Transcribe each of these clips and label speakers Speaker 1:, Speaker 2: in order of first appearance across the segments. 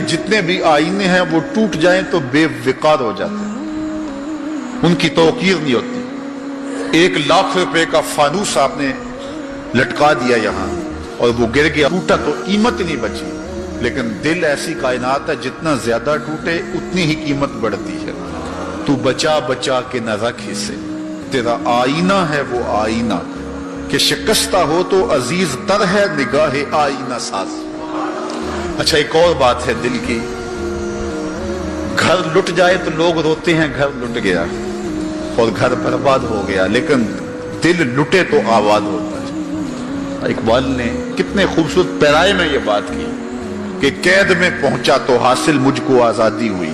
Speaker 1: جتنے بھی آئینے ہیں وہ ٹوٹ جائیں تو بے وقار ہو جاتے ہیں، ان کی توقیر نہیں ہوتی۔ 1,00,000 روپے کا فانوس آپ نے لٹکا دیا یہاں اور وہ گر گیا، ٹوٹا تو قیمت نہیں بچی، لیکن دل ایسی کائنات ہے جتنا زیادہ ٹوٹے اتنی ہی قیمت بڑھتی ہے۔ تو بچا بچا کے نہ رکھ اسے، تیرا آئینہ ہے وہ آئینہ کہ شکستہ ہو تو عزیز تر ہے نگاہ آئینہ ساز۔ اچھا ایک اور بات ہے دل کی، گھر لٹ جائے تو لوگ روتے ہیں گھر لٹ گیا اور گھر برباد ہو گیا، لیکن دل لٹے تو آباد ہوتا ہے۔ اقبال نے کتنے خوبصورت پیرائے میں یہ بات کی کہ قید میں پہنچا تو حاصل مجھ کو آزادی ہوئی،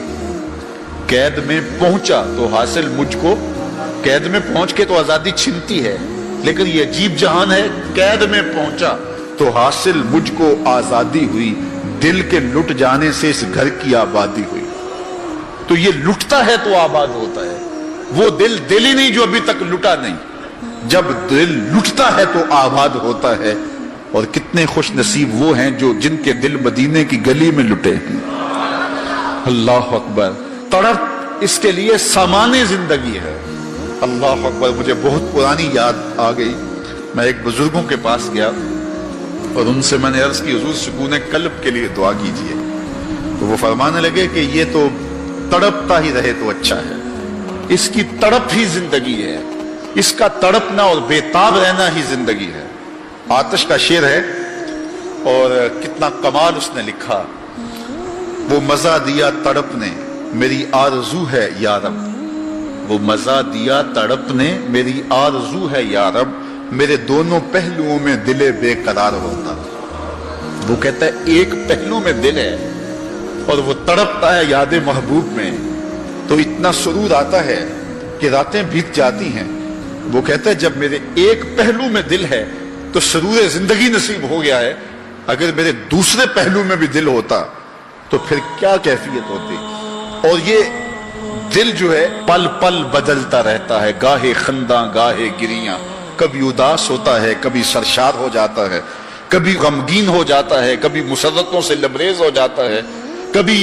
Speaker 1: قید میں پہنچا تو حاصل مجھ کو، قید میں پہنچ کے تو آزادی چھنتی ہے، لیکن یہ عجیب جہان ہے، قید میں پہنچا تو حاصل مجھ کو آزادی ہوئی، دل کے لٹ جانے سے اس گھر کی آبادی ہوئی۔ تو یہ لٹتا ہے تو آباد ہوتا ہے، وہ دل ہی نہیں جو ابھی تک لٹا نہیں، جب دل لٹتا ہے تو آباد ہوتا ہے۔ اور کتنے خوش نصیب وہ ہیں جو جن کے دل مدینے کی گلی میں لٹے ہیں۔ اللہ اکبر، تڑپ اس کے لیے سامان زندگی ہے۔ اللہ اکبر، مجھے بہت پرانی یاد آ گئی، میں ایک بزرگوں کے پاس گیا اور ان سے میں نے عرض کی حضور سکون قلب کے لیے دعا کیجئے، تو وہ فرمانے لگے کہ یہ تو تڑپتا ہی رہے تو اچھا ہے، اس کی تڑپ ہی زندگی ہے، اس کا تڑپنا اور بے تاب رہنا ہی زندگی ہے۔ آتش کا شعر ہے اور کتنا کمال اس نے لکھا، وہ مزہ دیا تڑپ نے میری آرزو ہے یا رب، وہ مزہ دیا تڑپ نے میری آرزو ہے یا رب، میرے دونوں پہلوؤں میں دل بے قرار ہوتا۔ وہ کہتا ہے ایک پہلو میں دل ہے اور وہ تڑپتا ہے یاد محبوب میں، تو اتنا سرور آتا ہے کہ راتیں بیت جاتی ہیں۔ وہ کہتا ہے جب میرے ایک پہلو میں دل ہے تو سرور زندگی نصیب ہو گیا ہے، اگر میرے دوسرے پہلو میں بھی دل ہوتا تو پھر کیا کیفیت ہوتی۔ اور یہ دل جو ہے پل پل بدلتا رہتا ہے، گاہے خنداں گاہے گریاں، کبھی اداس ہوتا ہے، کبھی سرشار ہو جاتا ہے، کبھی غمگین ہو جاتا ہے، کبھی مسرتوں سے لبریز ہو جاتا ہے، کبھی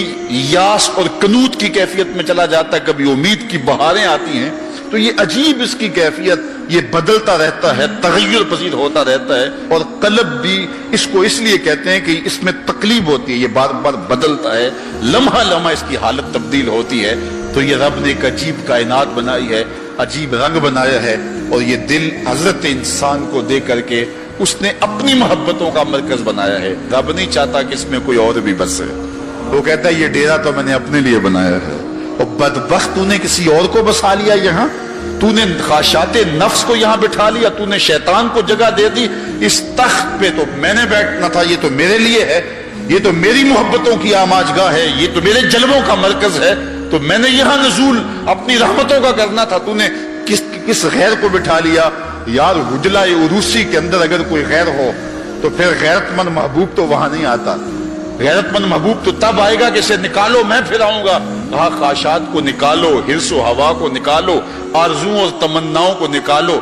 Speaker 1: یاس اور قنوط کی کیفیت میں چلا جاتا ہے، کبھی امید کی بہاریں آتی ہیں۔ تو یہ عجیب اس کی کیفیت، یہ بدلتا رہتا ہے، تغیر پذیر ہوتا رہتا ہے، اور قلب بھی اس کو اس لیے کہتے ہیں کہ اس میں تقلیب ہوتی ہے، یہ بار بار بدلتا ہے، لمحہ لمحہ اس کی حالت تبدیل ہوتی ہے۔ تو یہ رب نے ایک عجیب کائنات بنائی ہے، عجیب رنگ بنایا ہے، اور یہ دل حضرت انسان کو دے کر کے اس نے اپنی محبتوں کا مرکز بنایا ہے۔ رب نہیں چاہتا کہ اس میں کوئی اور بھی بسے، وہ کہتا ہے یہ ڈیرا تو میں نے اپنے لیے بنایا ہے، اور بدبخت تو نے کسی اور کو بسا لیا یہاں، تو نے خواہشات نفس کو یہاں بٹھا لیا، تو نے شیطان کو جگہ دے دی، اس تخت پہ تو میں نے بیٹھنا تھا، یہ تو میرے لیے ہے، یہ تو میری محبتوں کی آماج گاہ ہے، یہ تو میرے جلووں کا مرکز ہے، تو میں نے یہاں نزول اپنی رحمتوں کا کرنا تھا، تو نے کس غیر کو بٹھا لیا۔ یار حجلہ عروسی کے اندر اگر کوئی غیر ہو تو پھر غیرت مند محبوب تو وہاں نہیں آتا، غیرت مند محبوب تو تب آئے گا کہ اسے نکالو میں پھر آؤں گا۔ کہا خواہشات کو نکالو، حرص و ہوا کو نکالو، آرزوؤں اور تمناؤں کو نکالو،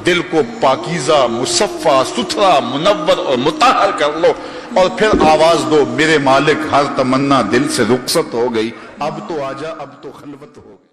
Speaker 1: دل کو پاکیزہ مصفہ ستھرا منور اور مطہر کر لو، اور پھر آواز دو میرے مالک ہر تمنا دل سے رخصت ہو گئی، اب تو آجا اب تو خلوت ہو گئی۔